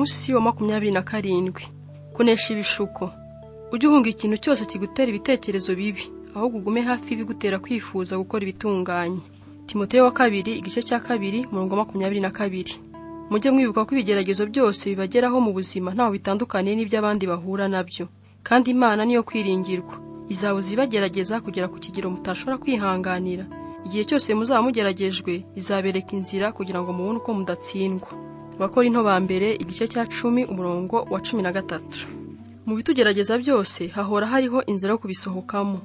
Umunsi wa 27. Kunesha ibishuko. Ujye uhunga ikintu cyose kigutera ibitekerezo bibi, ahubwo ugume hafi bigutera kwifuza gukora ibitunganye. Timoteyo wa 2 igice cya 2 murongo 22. Mujye mwibuka ko ibigeragezo byose bibageraho mu buzima ntaho bitandukaniye n'iby'abandi bahura nabyo, kandi Imana niyo kwiringirwa. Izabuza ibagerageza kugera ku kigero mutashobora kwihanganira. Igihe cyose muzaba mugeragejwe, izabereka inzira kugira ngo mubone uko mudatsindwa. Abakorinto ba mbere igice cya 10 umurongo wa 13. Mu bitugerageza byose hahora hariho inzira yo kubisohokamo.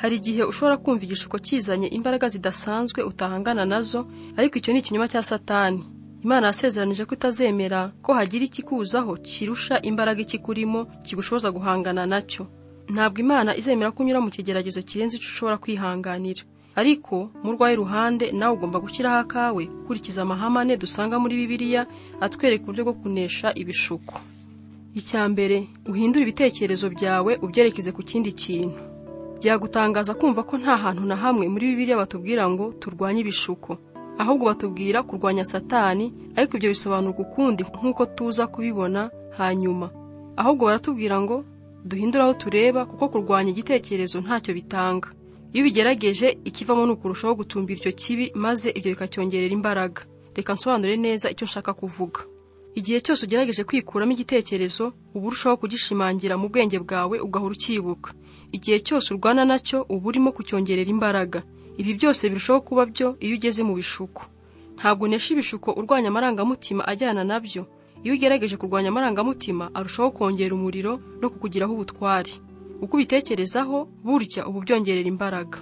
Hari igihe ushobora kumva igishuko kizanye imbaraga zidasanzwe utahangana nazo, ariko icyo ni ikinyoma cya Satani. Imana yasezeranije ko itazemera ko hagira ikikuzaho kirusha imbaraga ikikurimo kigushoboza guhangana nacyo. Ntabwo Imana izemera ko unyura mu kigeragezo kirenze icyo ushobora kwihanganira. Ariko mu rwaye ruhande nawe ugomba gushyiraho akawe, kurikiza amahamane dusanga muri Bibiliya atwereka uburyo bwo kunesha ibishuko. Icyambere, uhindura ibitekerezo byawe ubyerekeze ku kindi kintu. Byagutangaza kumva ko nta hantu na hamwe muri Bibiliya batubwira ngo turwanye ibishuko, ahubwo batubwira kurwanya Satani, ariko ibyo bisobanurwa ukundi nk'uko tuza kubibona hanyuma. Ahubwo baratubwira ngo duhindure aho tureba, kuko kurwanya igitekerezo ntacyo bitanga. Iyo bigerageje ikivamo n'ukurushaho gutumbira icyo kibi, maze ibyo bikacyongerera imbaraga. Reka nsobanure neza icyo nshaka kuvuga. Igihe cyose ugerageje kwikuramo igitekerezo, uba urushaho kugishimangira mu bwenge bwawe ugahora ukibuka. Igihe cyose urwana nacyo uba urimo kucyongerera imbaraga. Ibi byose birushaho kuba byo iyo ugeze mu bishuko. Ntabwo unesha ibishuko urwanya amarangamutima ajyana nabyo. Iyo ugerageje kurwanya amarangamutima arushaho kongera umuriro no kukugiraho ubutwari. Uko ubitekerezaho burya ubu byongerera imbaraga.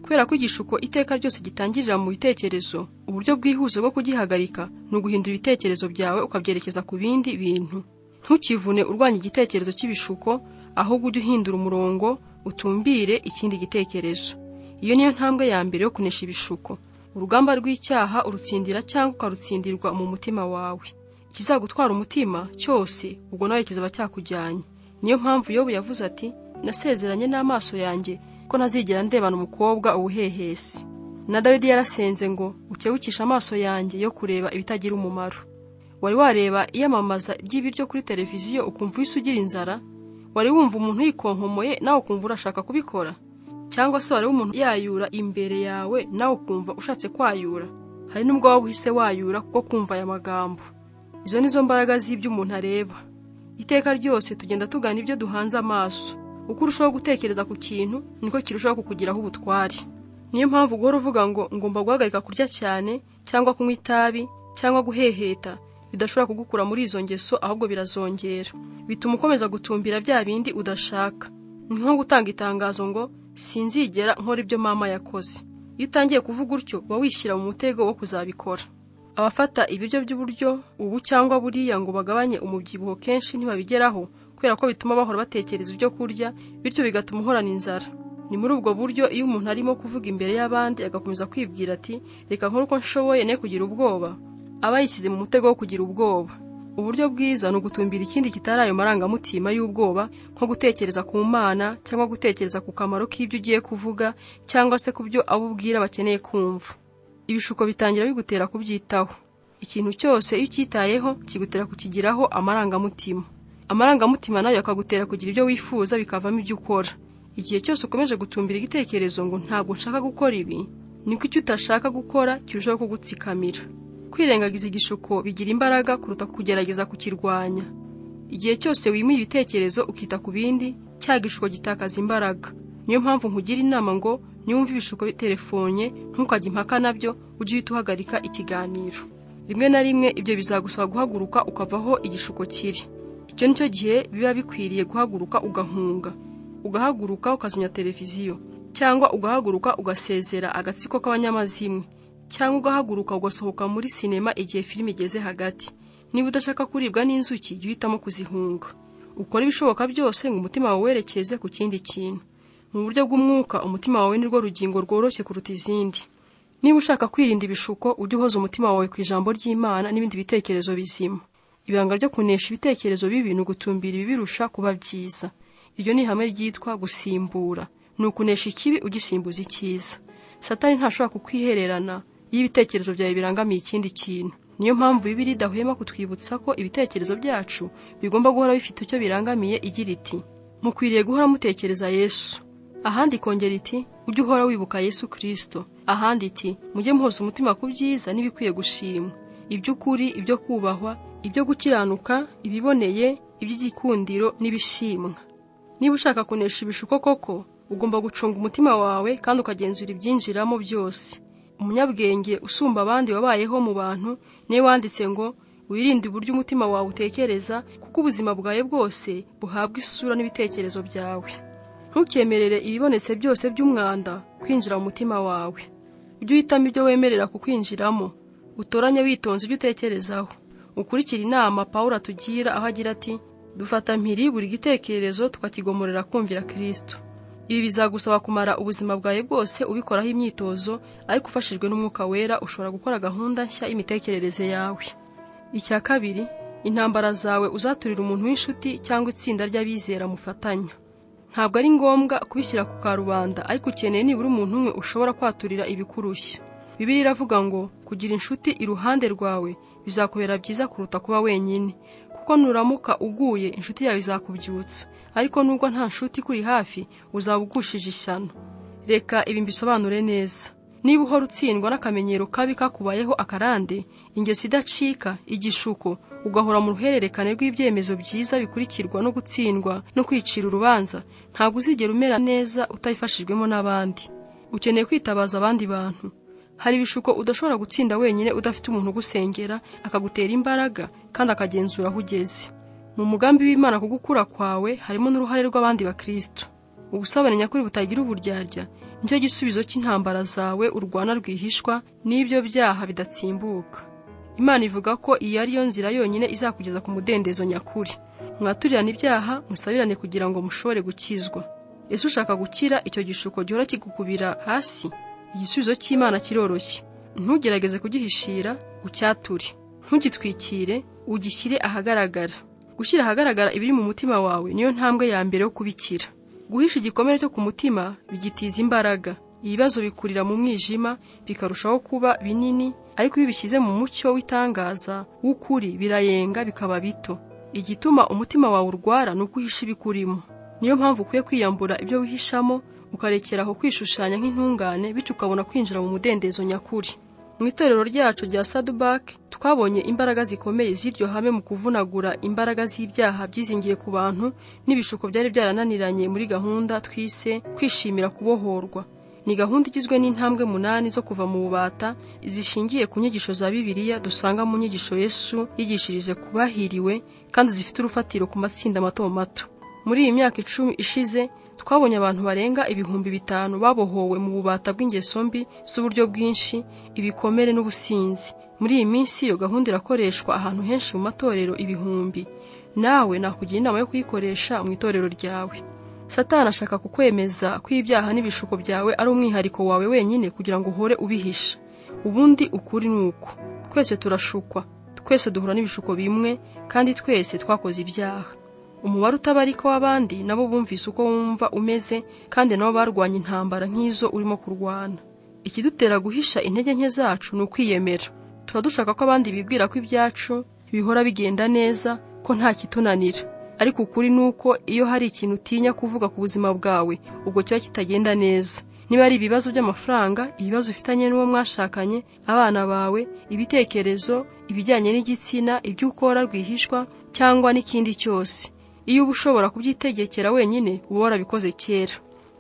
Kubera ko igishuko iteka ryose gitangirira mu bitekerezo, uburyo bwihuse bwo kugihagarika ni uguhindura ibitekerezo byawe ukabyerekeza ku bindi bintu. Ntukivune urwanya igitekerezo cy'ibishuko, ahubwo ujye uhindura umurongo utumbire ikindi gitekerezo. Iyo niyo ntambwe ya mbere yo kunesha ibishuko. Urugamba rw'icyaha urutsindira cyangwa ukarutsindirwa mu mutima wawe. Ikizagutwara umutima cyose ubwo nawe kizaba cyakujyanye. Niyo mpamvu Yobu yavuze ati, nasezeranye n'amaso yanjye ko ntazigera ndebana umukobwa ubuhehesi. Na Dawidi yarasenze ngo ukebukisha amaso yanjye yo kureba ibitagira umumaro. Wari wareba iyamamaza ry'ibiryo kuri televiziyo ukumva ugira inzara? Wari wumva umuntu yikonkomoye nawe ukumva urashaka kubikora? Cyangwa se wari umuntu yayura imbere yawe nawe ukumva ushatse kwayura? Hari nubwo waba uhise wayura kuko kumva aya magambo. Izo nizo mbaraga z'ibyo umuntu areba. Iteka ryose tugenda tugana ibyo duhanze amaso. Uko urushaho gutekereza ku kintu niko kirushaho kukugiraho ubutwari. Niyo mpamvu guhora uvuga ngo ngomba guhagarika kurya cyane cyangwa kunywa itabi cyangwa guheheta bidashobora kugukura muri izo ngeso, ahubwo birazongera. Bituma ukomeza gutumbira bya bindi udashaka. Ni nko gutanga itangazo ngo sinzigera nkora ibyo mama yakoze. Iyo utangiye kuvuga utyo uba wishyira mu mutego wo kuzabikora. Abafata ibiryo by'uburyo ubu cyangwa buriya ngo bagabanye umubyibuho kenshi ntibabigeraho, kubera ko bituma bahora batekereza ibyo kurya, bityo bigatuma uhorana inzara. Ni muri ubwo buryo iyo umuntu arimo kuvuga imbere y'abandi agakomeza kwibwira ati reka nkore uko nshoboye ne kugira ubwoba, aba yishyize mu mutego wo kugira ubwoba. Uburyo bwiza ni ugutumbira ikindi kitari ayo marangamutima y'ubwoba, nko gutekereza ku Mana cyangwa gutekereza ku kamaro k'ibyo ugiye kuvuga, cyangwa se ku byo abo ubwira bakeneye kumva. Ibishuko bitangira bigutera kubyitaho. Ikintu cyose iyo ucyitayeho kigutera kukigiraho amarangamutima. Amarangamutima nayo akagutera kugira ibyo wifuza bikavamo ibyo ukora. Igihe cyose ukomeje gutumbira igitekerezo ngo ntabwo nshaka gukora ibi, niko icyo utashaka gukora kirushaho kugutsikamira. Kwirengagiza igishuko bigira imbaraga kuruta kugerageza kukirwanya. Igihe cyose wimuye ibitekerezo ukita ku bindi, cya gishuko gitakaza imbaraga. Niyo mpamvu nkugira inama ngo nyumva ibishuko biterefonye ntukajye impaka nabyo, ujye uhita uhagarika ikiganiro. Rimwe na rimwe ibyo bizagusaba guhaguruka ukavaho igishuko kiri. Icyo nicyo gihe biba bikwiriye guhaguruka ugahunga. Ugahaguruka ukazimya televiziyo, cyangwa ugahaguruka ugasezera agatsiko k'abanyamazimwe, cyangwa ugahaguruka ugasohoka muri sinema igihe filime igeze hagati. Niba udashaka kuribwa n'inzuki jya uhitamo kuzihunga. Ukora ibishoboka byose ngo umutima wawe werekeze ku kindi kintu. Mu buryo bw'umwuka umutima wawe nirwo rugingo rworoshye kuruta izindi. Niba ushaka kwirinda ibishuko ujye uhoza umutima wawe ku ijambo ry'Imana n'ibindi bitekerezo bizima. Ibanga ryo kunesha ibitekerezo bibi ni ugutumbira ibibirusha kuba byiza. Iryo ni ihame ryitwa gusimbura. Ni ukunesha ikibi ugisimbuza icyiza. Satani ntashobora kukwihererana iyo ibitekerezo byawe birangamiye ikindi kintu. Niyo mpamvu Bibiliya idahwema kutwibutsa ko ibitekerezo byacu bigomba guhora bifite icyo birangamiye, igira iti mukwiriye guhora mutekereza Yesu. Ahandi ikongera iti ujye uhora wibuka Yesu Kristo. Ahandi iti mujye muhoza umutima ku byiza n'ibikwiye gushimwa, iby'ukuri, ibyo kubahwa, ibyo gukiranuka, ibiboneye, iby'igikundiro n'ibishimwa. Niba ushaka kunesha ibishuko koko, ugomba gucunga umutima wawe kandi ukagenzura ibyinjiramo byose. Umunyabwenge usumba abandi wabayeho mu bantu niwe wanditse ngo wirinde uburyo umutima wawe utekereza, kuko ubuzima bwawe bwose buhabwa isura n'ibitekerezo byawe. Ntukemerere ibibonetse byose by'umwanda kwinjira mu mutima wawe. Ujye uhitamo ibyo wemerera kukwinjiramo, utoranye witonze ibyo utekerezaho. Ukurikire inama Pawulo atugira aho agira ati dufata mpiri buri gitekerezo tukakigomorera kumvira Kristo. Ibi bizagusaba kumara ubuzima bwawe bwose ubikoraho imyitozo, ariko ufashijwe n'Umwuka Wera ushobora gukora gahunda nshya y'imitekerereze yawe. Icya kabiri, intambara zawe uzaturira umuntu w'inshuti cyangwa itsinda ry'abizera mufatanya. Ntabwo ari ngombwa kubishyira ku karubanda, ariko ukeneye nibura umuntu umwe ushobora kwaturira ibikurushya. Bibiliya iravuga ngo kugira inshuti iruhande rwawe bizakubera byiza kuruta kuba wenyine, kuko nuramuka uguye inshuti yawe izakubyutsa, ariko nubwo nta nshuti kuri hafi uzaba ugushije ishyano. Reka ibi mbisobanure neza. Niba uhora utsindwa n'akamenyero kabi kakubayeho akarande, ingeso idacika, igishuko, ugahora mu ruhererekane rw'ibyemezo byiza bikurikirwa no gutsindwa no kwicira urubanza, ntabwo uzigera umera neza utabifashijwemo n'abandi. Ukeneye kwitabaza abandi bantu. Hari ibishuko udashobora gutsinda wenyine udafite umuntu ugusengera akagutera imbaraga kandi akagenzura aho ugeze. Mu mugambi w'Imana kugukura kwawe harimo n'uruhare rw'abandi bakristo. Ubusabane nyakuri butagira uburyarya nicyo gisubizo cy'intambara zawe urwana rwihishwa n'ibyo byaha bidatsimbuka. Imana ivuga ko iyi ari yo nzira yonyine izakugeza ku mudendezo nyakuri. Mwaturirane ibyaha, musabirane kugira ngo mushobore gukizwa. Ese ushaka gukira icyo gishuko gihora kigukubira hasi? Igisubizo cy'Imana kiroroshye. Ntugerageze kugihishira, ucyature. Ntugitwikire, ugishyire ahagaragara. Gushyira ahagaragara ibiri mu mutima wawe niyo ntambwe ya mbere yo kubikira. Guhisha igikomere cyo ku mutima bigitiza imbaraga. Ibibazo bikurira mu mwijima bikarushaho kuba binini, ariko iyo bishyize mu mucyo w'itangaza w'ukuri birayenga bikaba bito. Igituma umutima wawe urwara ni uguhisha ibikurimo. Niyo mpamvu ukwiye kwiyambura ibyo wihishamo, ukarekeraho kwishushanya nk'intungane, bityo ukabona kwinjira mu mudendezo nyakuri. Mu itorero ryacu rya Saddleback twabonye imbaraga zikomeye z'iryo hame mu kuvunagura imbaraga z'ibyaha byizingiye ku bantu n'ibishuko byari byarananiranye muri gahunda twise kwishimira kubohorwa. Ni gahunda igizwe n'intambwe 8 zo kuva mu bubata zishingiye ku nyigisho za Bibiliya dusanga mu nyigisho Yesu yigishirije kubahiriwe kandi zifite urufatiro ku matsinda mato mato. Muri iyi myaka 10 ishize twabonye abantu barenga 5,000 babohowe mu bubata bw'ingeso mbi z'uburyo bwinshi, ibikomere n'ubusinzi. Muri iyi minsi iyo gahunda irakoreshwa ahantu henshi mu matorero 1000. Nawe nakugira inama yo kuyikoresha mu itorero ryawe. Satani ashaka kukwemeza ko ibyaha n'ibishuko byawe ari umwihariko wawe wenyine kugira ngo uhore ubihisha. Ubundi ukuri nuko twese turashukwa, twese duhura n'ibishuko bimwe, kandi twese twakoze ibyaha. Umubare utabarika w'abandi nabo bumvise uko wumva umeze, kandi nabo barwanya intambara nk'izo urimo kurwana. Ikidutera guhisha intege nke zacu ni ukwiyemera. Tuba dushaka ko abandi bibwira ko ibyacu bihora bigenda neza, ko nta kitunanira. Ariko ukuri nuko iyo hari ikintu utinya kuvuga ku buzima bwawe, ubwo kiba kitagenda neza. Niba ari ibibazo by'amafaranga, ibibazo ufitanye n'uwo mwashakanye, abana bawe, ibitekerezo, ibijyanye n'igitsina, ibyo ukora rwihishwa cyangwa n'ikindi cyose, iyo uba ushobora kubyitegekera wenyine uba warabikoze kera.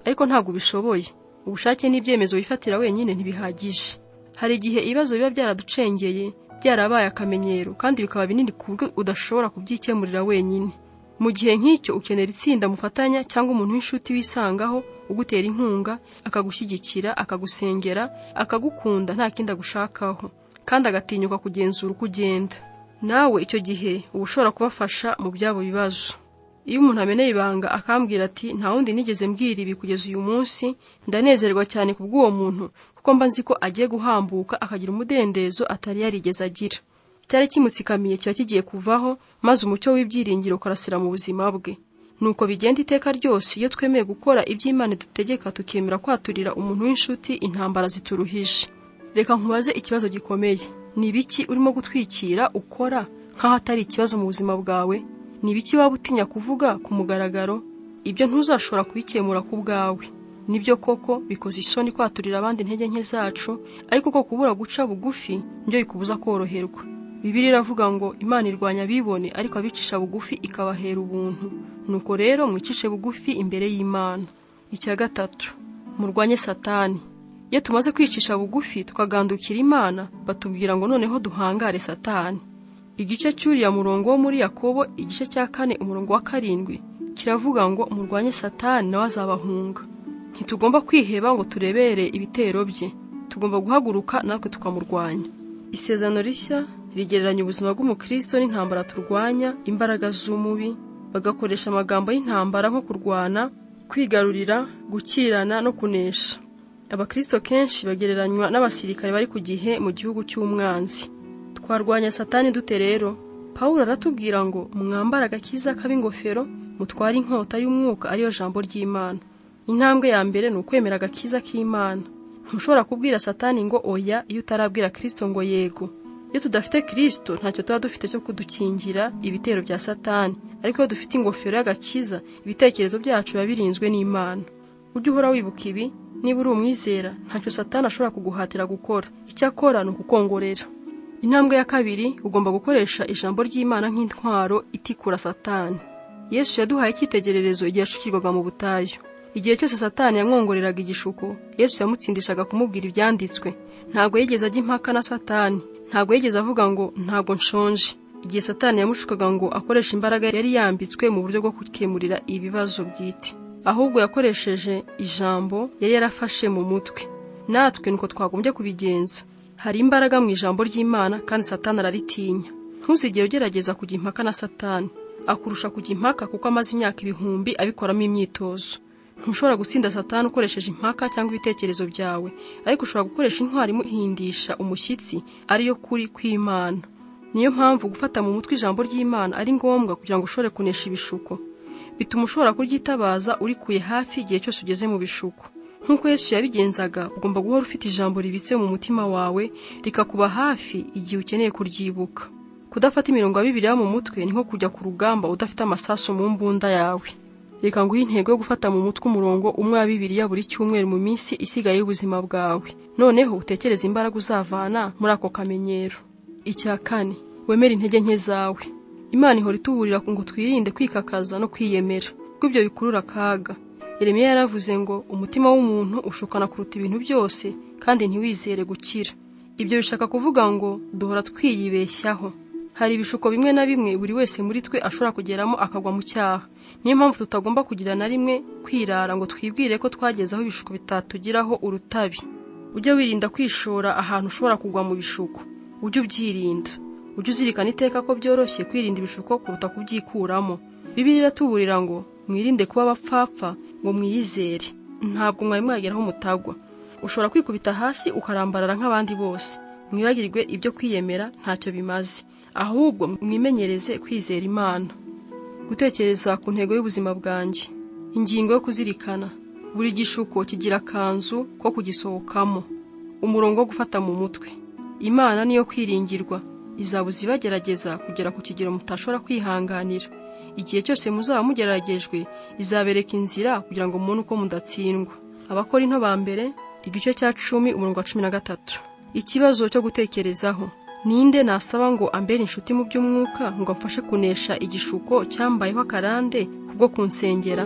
Ariko ntabwo ubishoboye. Ubushake n'ibyemezo wifatira wenyine ntibihagije. Hari igihe ibibazo biba byaraducengeye, byarabaye akamenyero, kandi bikaba binini ku buryo udashobora kubyikemurira wenyine. Mu gihe nk'icyo ukenera itsinda mufatanya cyangwa umuntu w'inshuti wisangaho ugutera inkunga, akagushyigikira, akagusengera, akagukunda nta kindi agushakaho, kandi agatinyuka kugenzura uko ugenda. Nawe icyo gihe uba ushobora kubafasha mu byabo bibazo. Iyo umuntu ameneye ibanga akambwira ati nta wundi nigeze mbwira ibi kugeza uyu munsi, ndanezerwa cyane kubw'uwo muntu, kuko mba nzi ko agiye guhambuka akagira umudendezo atari yarigeze agira. Icyari kimutsikamiye kiba kigiye kuvaho, maze umucyo w'ibyiringiro ukarasira mu buzima bwe. Nuko bigenda iteka ryose iyo twemeye gukora iby'Imana dutegeka, tukemera kwaturira umuntu w'inshuti intambara zituruhije. Reka nkubaze ikibazo gikomeye. Ni ibiki urimo gutwikira ukora nkaho atari ikibazo mu buzima bwawe? Ni ibiki waba utinya kuvuga ku mugaragaro? Ibyo ntuzashobora kubikemura ku bwawe. Nibyo koko bikoze isoni kwaturira abandi intege nke zacu, ariko ko kubura guca bugufi nibyo bikubuza koroherwa. Bibiliya iravuga ngo Imana irwanya abibone, ariko abicisha bugufi ikabahera ubuntu. Nuko rero mwicishe bugufi imbere y'Imana. Icya gatatu, murwanye Satani. Iyo tumaze kwicisha bugufi tukagandukira Imana, batubwira ngo noneho duhangare Satani. Igice cy'uriya murongo wo muri Yakobo igice cya 4 umurongo wa 7 kiravuga ngo murwanye Satani nawe azabahunga. Ntitugomba kwiheba ngo turebere ibitero bye, tugomba guhaguruka natwe tukamurwanya. Isezerano rishya rigereranya ubuzima bw'umukristo n'intambara turwanya, imbaraga z'umubi, bagakoresha amagambo y'intambara nko kurwana, kwigarurira, gukirana no kunesha. Abakristo kenshi bagereranywa n'abasirikare bari ku gihe mu gihugu cy'umwanzi. Twarwanya Satani dute rero? Pawulo aratubwira ngo mwambara agakiza k'ab'ingofero, mutware inkota y'umwuka ariyo jambo ry'Imana. Intambwe ya mbere ni ukwemera agakiza k'Imana. Ntushobora kubwira Satani ngo oya iyo utarabwira Kristo ngo yego. Iyo tudafite Kristo ntacyo tuba dufite cyo kudukingira ibitero bya Satani, ariko iyo dufite ingofero y'agakiza ibitekerezo byacu biba birinzwe n'Imana. Ujye uhora wibuka ibi, niba uri umwizera ntacyo Satani ashobora kuguhatira gukora. Icyo akora ni ukukongorera. Intambwe ya kabiri, ugomba gukoresha ijambo ry'Imana nk'intwaro itikura Satani. Yesu yaduhaye icyitegererezo igihe yashukirwaga mu butayu. Igihe cyose Satani yamwongoreraga igishuko, Yesu yamutsindishaga kumubwira ibyanditswe. Ntabwo yigeze ajya impaka na Satani, ntabwo yigeze avuga ngo ntabwo nshonje. Igihe Satani yamushukaga ngo akoresha imbaraga yari yambitswe mu buryo bwo gukemurira ibibazo bwite, ahubwo yakoresheje ijambo yari yarafashe mu mutwe. Natwe nuko twagombye kubigenza. Hari imbaraga mu ijambo ry'Imana kandi Satani araritinya. Ntuzigere ugerageza kujya impaka na Satani. Akurusha kujya impaka kuko amaze imyaka ibihumbi abikoramo imyitozo. Ntushobora gutsinda Satani ukoresheje impaka cyangwa ibitekerezo byawe, ariko ushobora gukoresha intwari imuhindisha umushyitsi ariyo kuri kw'Imana. Niyo mpamvu gufata mu mutwe ijambo ry'Imana ari ngombwa kugira ngo ushobore kunesha ibishuko. Bituma ushobora kuryitabaza urikuye hafi igihe cyose ugeze mu bishuko. Nk'uko Yesu yabigenzaga, ugomba guhora ufite ijambo ribitse mu mutima wawe rikakuba hafi igihe ukeneye kuryibuka. Kudafata imirongo ya Bibiliya mu mutwe ni nko kujya ku rugamba udafite amasasu mu mbunda yawe. Reka nguhe intego yo gufata mu mutwe umurongo umwe wa Bibiliya buri cyumweru mu minsi isigaye y'ubuzima bwawe. Noneho utekereze imbaraga uzavana muri ako kamenyero. Icya 4, wemera intege nke zawe. Imana ihora ituburira ngo twirinde kwikakaza no kwiyemera, kuko ibyo bikurura akaga. Yeremiya yaravuze ngo umutima w'umuntu ushukana kuruta ibintu byose kandi ntiwizere gukira. Ibyo bishaka kuvuga ngo duhora twiyibeshyaho. Hari ibishuko bimwe na bimwe buri wese muri twe ashobora kugeramo akagwa mu cyaha. Niyo mpamvu tutagomba kugira na rimwe kwirara ngo twibwire ko twagezaho ibishuko bitatugiraho urutabi. Ujye wirinda kwishora ahantu ushobora kugwa mu bishuko. Ujye ubyirinda. Ujye uzirikana iteka ko byoroshye kwirinda ibishuko kuruta kubyikuramo. Bibiliya iratuburira ngo mwirinde kuba abapfapfa ngo mwiyizere. Ntabwo mwageraho mutagwa. Ushobora kwikubita hasi ukarambarara nk'abandi bose. Mwibagirwe ibyo kwiyemera ntacyo bimaze. Ahubwo mwimenyereze kwizera Imana. Gutekereza ku ntego y'ubuzima bwanjye. Ingingo yo kuzirikana. Buri gishuko kigira kanzu ko kugisohokamo. Umurongo wo gufata mu mutwe. Imana niyo kwiringirwa. Izabuza ibagerageza kugera ku kigero mutashobora kwihanganira. Igihe cyose muzaba mugeragejwe, izabereka inzira kugira ngo mubone uko mudatsindwa. Abakorinto ba mbere igice cya 10 umurongo wa 13. Ikibazo cyo gutekerezaho. Ninde nasaba ngo ambere inshuti mu by'umwuka ngo amfashe kunesha igishuko cyambayeho akarande kubwo kunsengera?